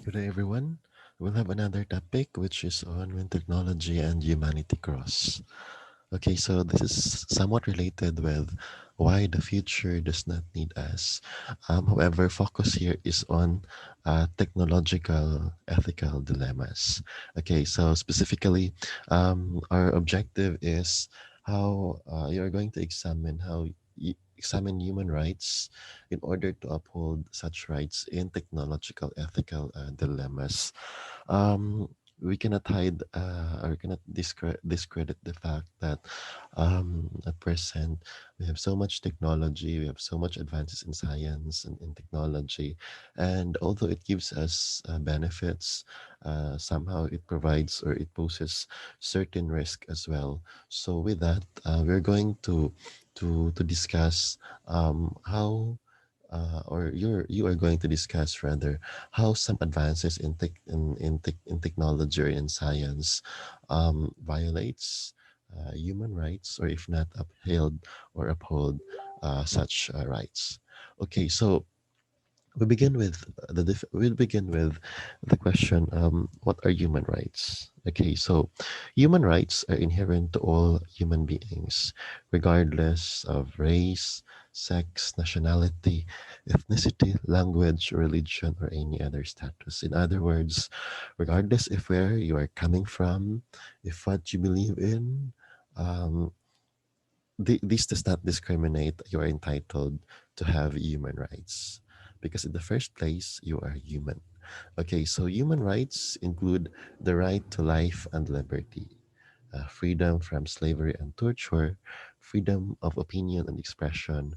Good day, everyone. We'll have another topic, which is on when technology and humanity cross. Okay, so this is somewhat related with why the future does not need us. However, focus here is on technological ethical dilemmas. Okay, so specifically, our objective is how you're going to examine how examine human rights in order to uphold such rights in technological ethical dilemmas. We cannot hide or cannot discredit the fact that at present we have so much technology, we have so much advances in science and in technology, and although it gives us benefits, somehow it provides or it poses certain risk as well. So with that, we're going to discuss how or you are going to discuss rather how some advances in in technology or in science violates human rights, or if not upheld or uphold such rights. Okay, so we'll begin with the question, what are human rights? Okay, so human rights are inherent to all human beings, regardless of race, sex, nationality, ethnicity, language, religion, or any other status. In other words, regardless of where you are coming from, if what you believe in, um, this does not discriminate. You are entitled to have human rights because, in the first place, you are human. Okay, so human rights include the right to life and liberty, freedom from slavery and torture, freedom of opinion and expression,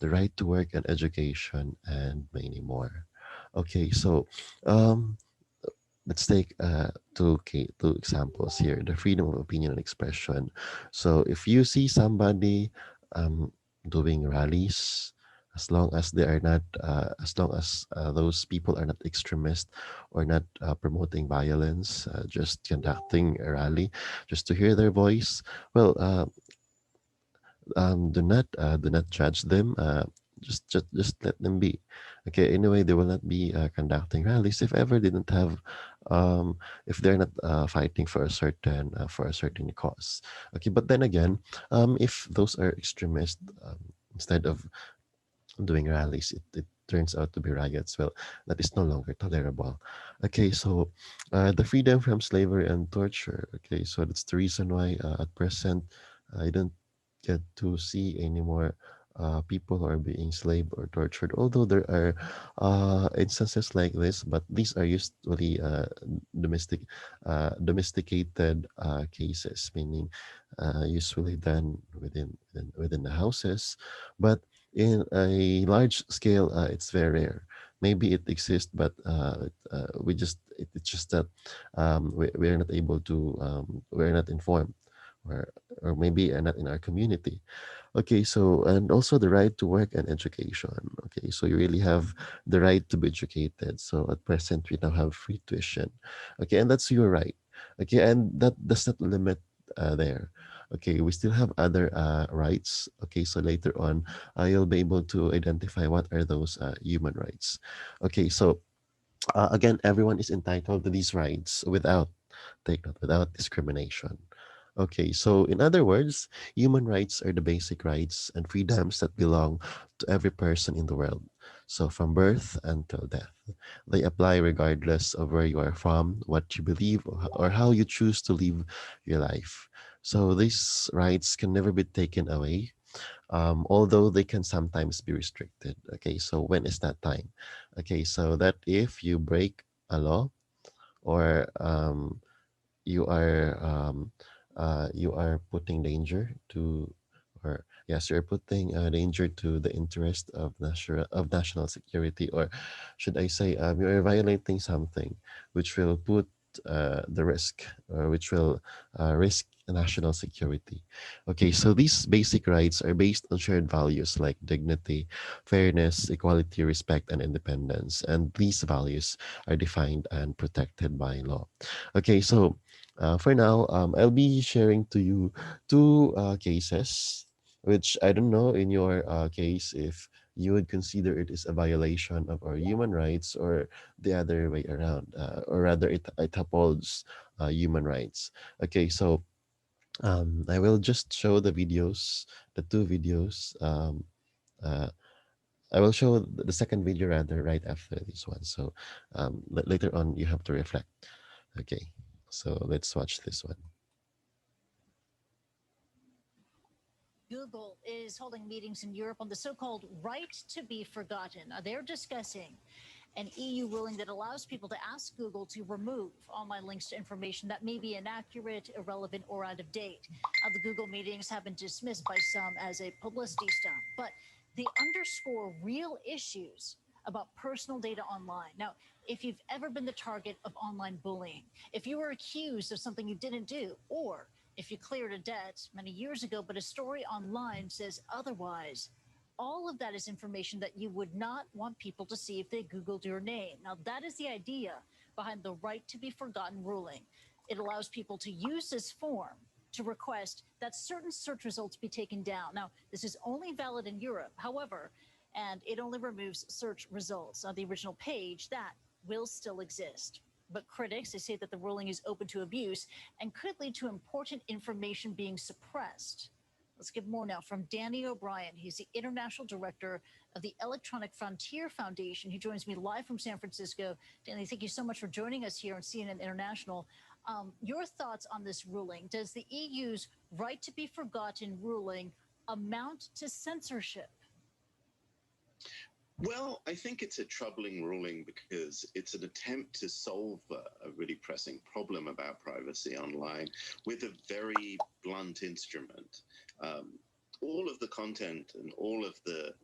the right to work and education, and many more. Okay, so um, let's take two examples here: the freedom of opinion and expression. So if you see somebody um, doing rallies, as long as they are not as long as those people are not extremist or not promoting violence, just conducting a rally just to hear their voice, well, do not judge them. Just let them be. Okay. Anyway, they will not be conducting rallies if ever they didn't have, if they're not fighting for a certain cause. Okay. But then again, if those are extremists, instead of doing rallies, it turns out to be riots. Well, that is no longer tolerable. Okay. So, the freedom from slavery and torture. Okay. So that's the reason why at present I don't get to see anymore people who are being enslaved or tortured. Although there are instances like this, but these are usually domesticated cases, meaning usually done within the houses. But in a large scale, it's very rare. Maybe it exists, but it's just that we're not able to, we're not informed, or maybe not in our community. Okay, so and also the right to work and education. Okay, so you really have the right to be educated. So at present, we now have free tuition. Okay, and that's your right. Okay, and that does not limit there. Okay, we still have other rights. Okay, so later on, you'll be able to identify what are those human rights. Okay, so again, everyone is entitled to these rights without, take note, without discrimination. Okay, so in other words, human rights are the basic rights and freedoms that belong to every person in the world. So from birth until death, they apply regardless of where you are from, what you believe, or how you choose to live your life. So these rights can never be taken away, although they can sometimes be restricted. Okay, so when is that time? Okay, so that if you break a law, or you are putting danger to, or yes, you're putting danger to the interest of national security, or should I say, you are violating something which will put the risk, or which will risk national security. Okay, so these basic rights are based on shared values like dignity, fairness, equality, respect, and independence, and these values are defined and protected by law. Okay, so for now, I'll be sharing to you two cases, which I don't know in your case if you would consider it is a violation of our human rights, or the other way around, or rather, it upholds human rights. Okay, so I will just show the videos, the two videos. Uh, I will show the second video rather right after this one. So later on, you have to reflect. Okay, so let's watch this one. Google is holding meetings in Europe on the so called right to be forgotten. They're discussing an EU ruling that allows people to ask Google to remove online links to information that may be inaccurate, irrelevant, or out of date. The Google meetings have been dismissed by some as a publicity stunt, but they underscore real issues about personal data online. Now, if you've ever been the target of online bullying, if you were accused of something you didn't do, or if you cleared a debt many years ago, but a story online says otherwise, all of that is information that you would not want people to see if they Googled your name. Now, that is the idea behind the right to be forgotten ruling. It allows people to use this form to request that certain search results be taken down. Now, this is only valid in Europe, however, and it only removes search results on the original page that will still exist. But critics, they say that the ruling is open to abuse and could lead to important information being suppressed. Let's get more now from Danny O'Brien. He's the international director of the Electronic Frontier Foundation. He joins me live from San Francisco. Danny, thank you so much for joining us here on CNN International. Your thoughts on this ruling? Does the EU's right to be forgotten ruling amount to censorship? Well, I think it's a troubling ruling because it's an attempt to solve a really pressing problem about privacy online with a very blunt instrument. Um, all of the content and all of the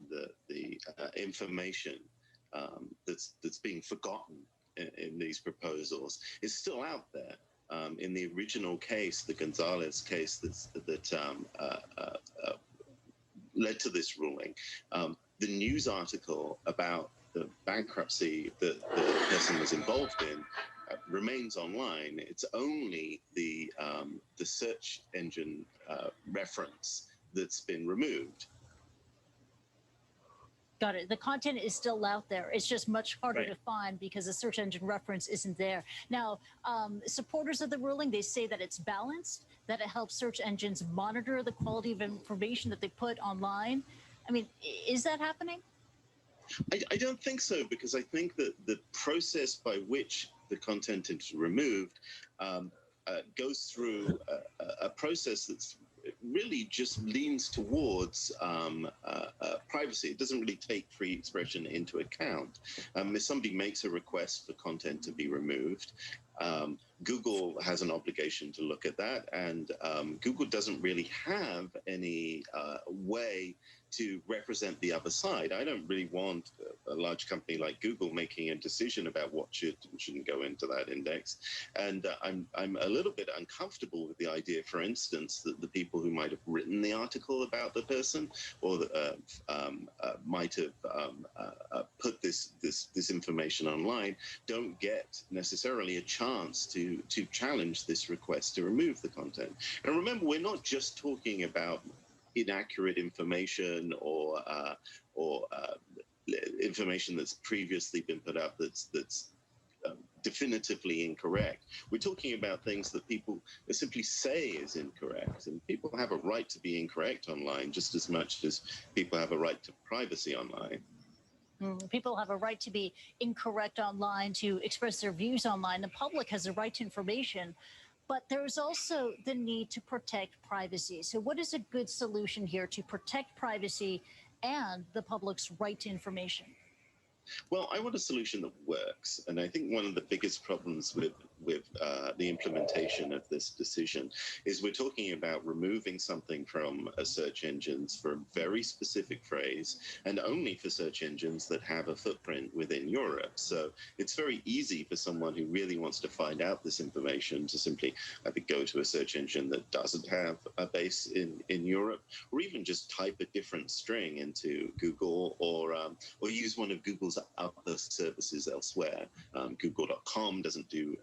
information that's being forgotten in these proposals is still out there. In the original case, the Gonzalez case that led to this ruling, the news article about the bankruptcy that the person was involved in remains online. It's only the search engine reference that's been removed. Got it. The content is still out there. It's just much harder Right. to find because the search engine reference isn't there. Now, supporters of the ruling, they say that it's balanced, that it helps search engines monitor the quality of information that they put online. I mean, is that happening? I don't think so, because I think that the process by which the content is removed goes through a process that's really just leans towards privacy. It doesn't really take free expression into account. If somebody makes a request for content to be removed, Google has an obligation to look at that, and Google doesn't really have any way to represent the other side. I don't really want a large company like Google making a decision about what should and shouldn't go into that index. And I'm a little bit uncomfortable with the idea, for instance, that the people who might have written the article about the person, or might have put this information online, don't get necessarily a chance to challenge this request to remove the content. And remember, we're not just talking about inaccurate information or information that's previously been put up that's definitively incorrect. We're talking about things that people simply say is incorrect, and people have a right to be incorrect online just as much as people have a right to privacy online. People have a right to be incorrect online, to express their views online. The public has a right to information, but there's also the need to protect privacy. So, what is a good solution here to protect privacy and the public's right to information? Well, I want a solution that works, and I think one of the biggest problems with the implementation of this decision is we're talking about removing something from a search engines for a very specific phrase, and only for search engines that have a footprint within Europe. So it's very easy for someone who really wants to find out this information to simply either go to a search engine that doesn't have a base in Europe, or even just type a different string into Google, or use one of Google's other services elsewhere. Google.com doesn't do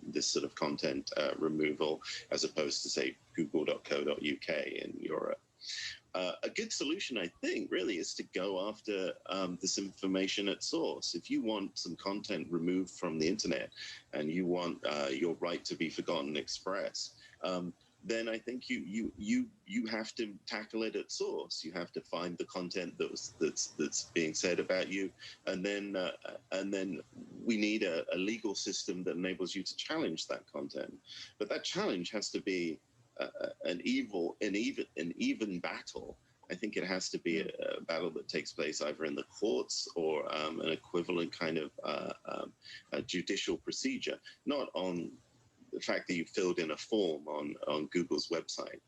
this sort of content removal, as opposed to, say, google.co.uk in Europe. a good solution, I think, really is to go after this information at source. If you want some content removed from the internet and you want your right to be forgotten expressed, then I think you have to tackle it at source. You have to find the content that's being said about you, and then we need a legal system that enables you to challenge that content. But that challenge has to be an even battle. I think it has to be a battle that takes place either in the courts or an equivalent kind of a judicial procedure, not on the fact that you filled in a form on Google's website.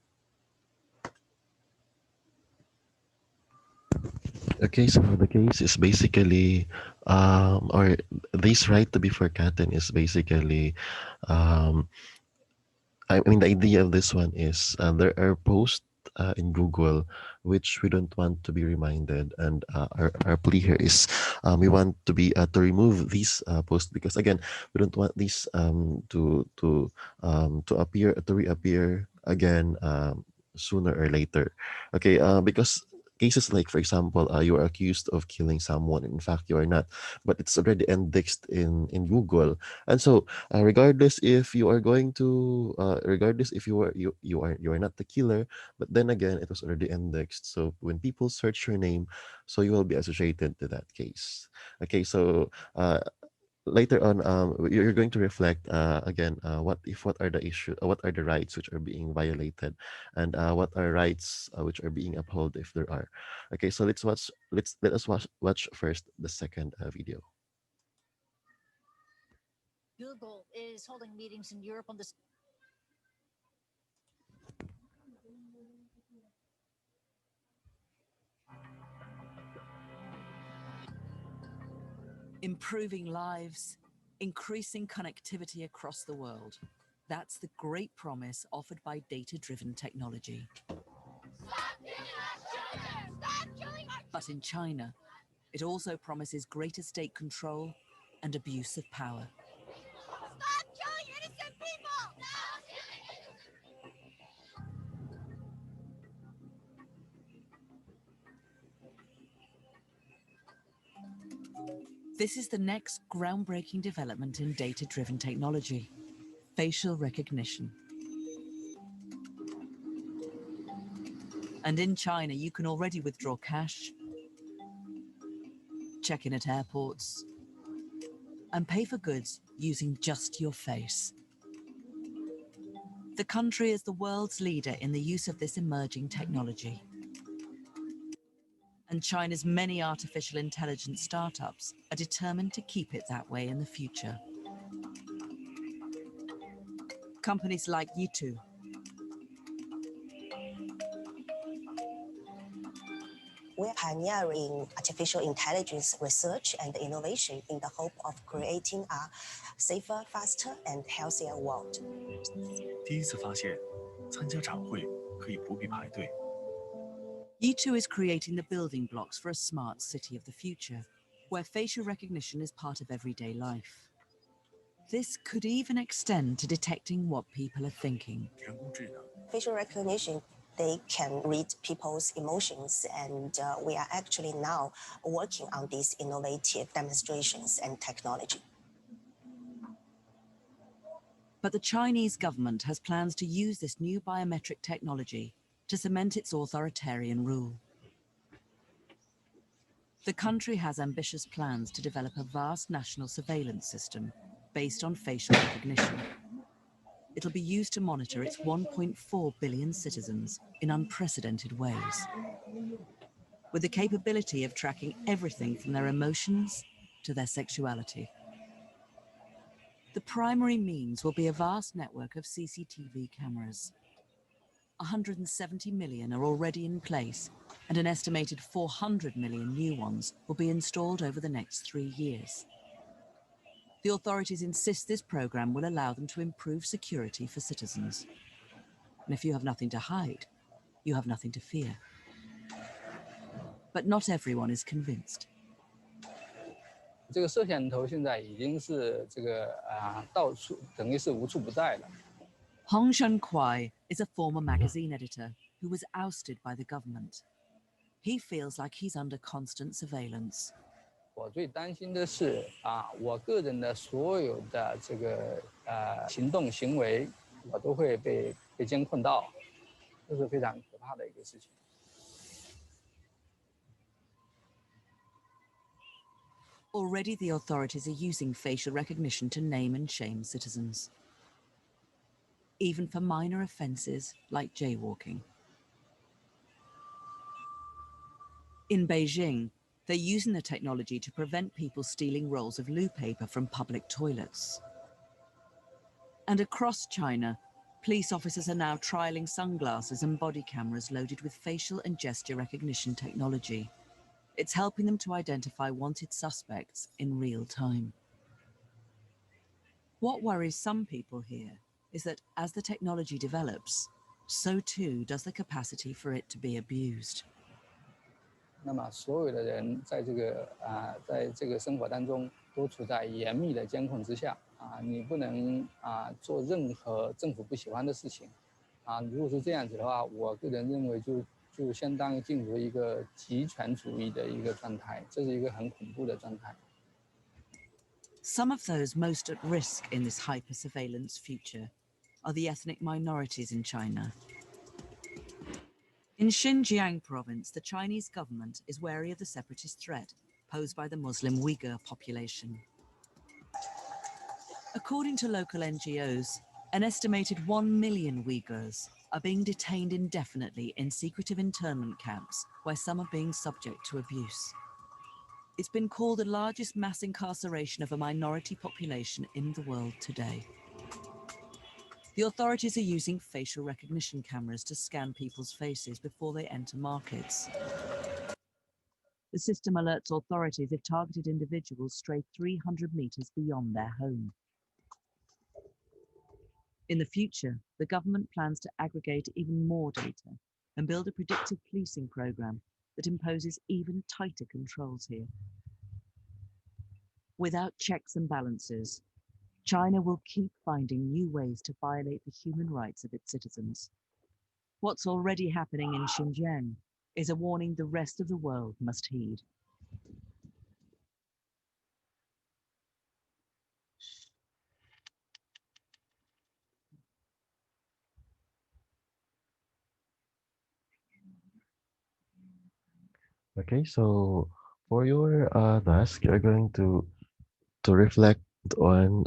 Okay, so the case is basically, or this right to be forgotten is basically, um, I mean, the idea of this one is there are posts in Google which we don't want to be reminded, and our plea here is we want to be to remove these posts because again we don't want these to appear to reappear again sooner or later. Okay, because cases like for example you are accused of killing someone, in fact you are not, but it's already indexed in Google, and so regardless if you are going to regardless if you are not the killer, but then again it was already indexed, so when people search your name, so you will be associated to that case. Okay, so later on you're going to reflect again what are the issue what are the rights which are being violated, and what are rights which are being upheld if there are. Okay, so let us watch first the second video. Google is holding meetings in Europe on this. Improving lives, increasing connectivity across the world. That's the great promise offered by data-driven technology. But in China, it also promises greater state control and abuse of power. Stop killing innocent people! This is the next groundbreaking development in data-driven technology: facial recognition. And in China, you can already withdraw cash, check in at airports, and pay for goods using just your face. The country is the world's leader in the use of this emerging technology. And China's many artificial intelligence startups are determined to keep it that way in the future. Companies like Yitu, We're pioneering artificial intelligence research and innovation in the hope of creating a safer, faster, and healthier world. 第一次发现，参加展会可以不必排队。 Yitu is creating the building blocks for a smart city of the future, where facial recognition is part of everyday life. This could even extend to detecting what people are thinking. 人工智能 Facial recognition, they can read people's emotions, and we are actually now working on these innovative demonstrations and technology. But the Chinese government has plans to use this new biometric technology to cement its authoritarian rule. The country has ambitious plans to develop a vast national surveillance system based on facial recognition. It'll be used to monitor its 1.4 billion citizens in unprecedented ways, with the capability of tracking everything from their emotions to their sexuality. The primary means will be a vast network of CCTV cameras. 170 million are already in place, and an estimated 400 million new ones will be installed over the next 3 years. The authorities insist this program will allow them to improve security for citizens. And if you have nothing to hide, you have nothing to fear. But not everyone is convinced. 这个摄像头现在已经是到处等于是无处不在了。 Hong Shunquai is a former magazine editor who was ousted by the government. He feels like he's under constant surveillance. 我最担心的是我个人的所有的这个行动行为，我都会被监控到，这是非常可怕的一个事情。Already the authorities are using facial recognition to name and shame citizens, even for minor offences like jaywalking. In Beijing, they're using the technology to prevent people stealing rolls of loo paper from public toilets. And across China, police officers are now trialling sunglasses and body cameras loaded with facial and gesture recognition technology. It's helping them to identify wanted suspects in real time. What worries some people here is that as the technology develops, so too does the capacity for it to be abused. 那么所有的人在这个生活当中都处在严密的监控之下你不能做任何政府不喜欢的事情如果是这样子的话，我个人认为就相当于进入一个极权主义的一个状态，这是一个很恐怖的状态。Some of those most at risk in this hyper-surveillance future are the ethnic minorities in China. In Xinjiang province, the Chinese government is wary of the separatist threat posed by the Muslim Uyghur population. According to local NGOs, an estimated 1 million Uyghurs are being detained indefinitely in secretive internment camps where some are being subject to abuse. It's been called the largest mass incarceration of a minority population in the world today. The authorities are using facial recognition cameras to scan people's faces before they enter markets. The system alerts authorities if targeted individuals stray 300 meters beyond their home. In the future, the government plans to aggregate even more data and build a predictive policing program that imposes even tighter controls here. Without checks and balances, China will keep finding new ways to violate the human rights of its citizens. What's already happening in Xinjiang is a warning the rest of the world must heed. Okay, so for your task, you're going to reflect on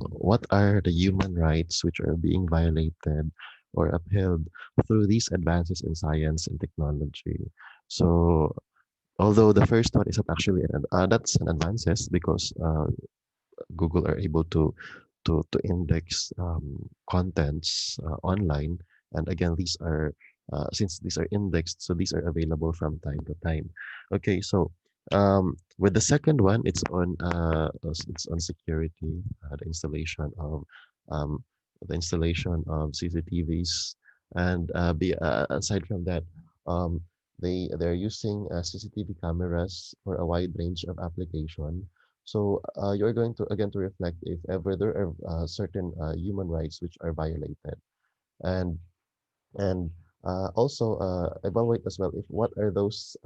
what are the human rights which are being violated or upheld through these advances in science and technology. So although the first one is not actually that's an advances because Google are able to index contents online, and again these are since these are indexed, so these are available from time to time. Okay, so with the second one, it's on security, um, the installation of CCTVs, and aside from that, um, they're using CCTV cameras for a wide range of application. So you're going to again to reflect if ever there are certain human rights which are violated, and and also evaluate as well if what are those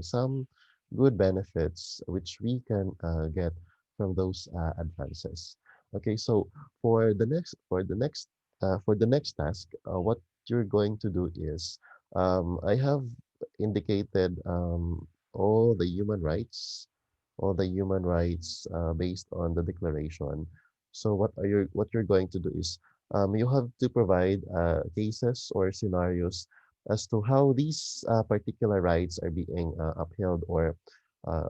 some good benefits which we can get from those advances. Okay, so for the next task, what you're going to do is I have indicated all the human rights based on the declaration. So what you're going to do is you have to provide cases or scenarios as to how these particular rights are being upheld or uh,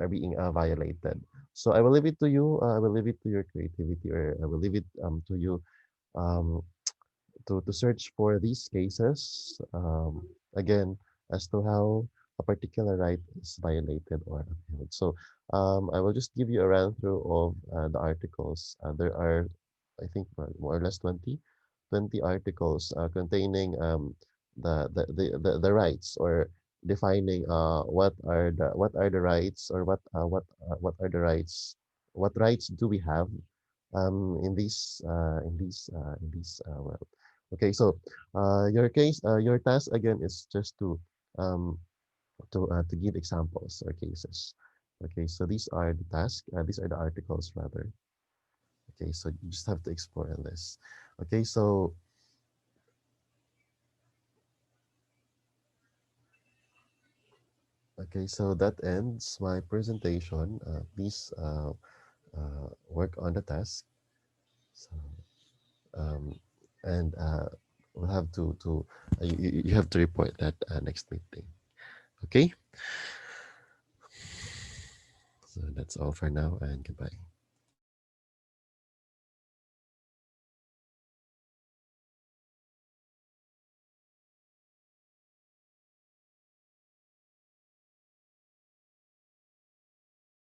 are being violated. So I will leave it to you. I will leave it to your creativity, or I will leave it to you um, to search for these cases again as to how a particular right is violated or upheld. So I will just give you a run through of the articles. There are, I think, more or less 20 articles containing the rights or defining what are the rights or what are the rights, what rights do we have in this world. Okay, so your task again is just um, to give examples or cases. Okay, so these are the tasks. These are the articles rather. Okay, so you just have to explore on this. Okay, so that ends my presentation. Please work on the task. So um, and we'll have to you have to report that next meeting. Okay, so that's all for now, and goodbye.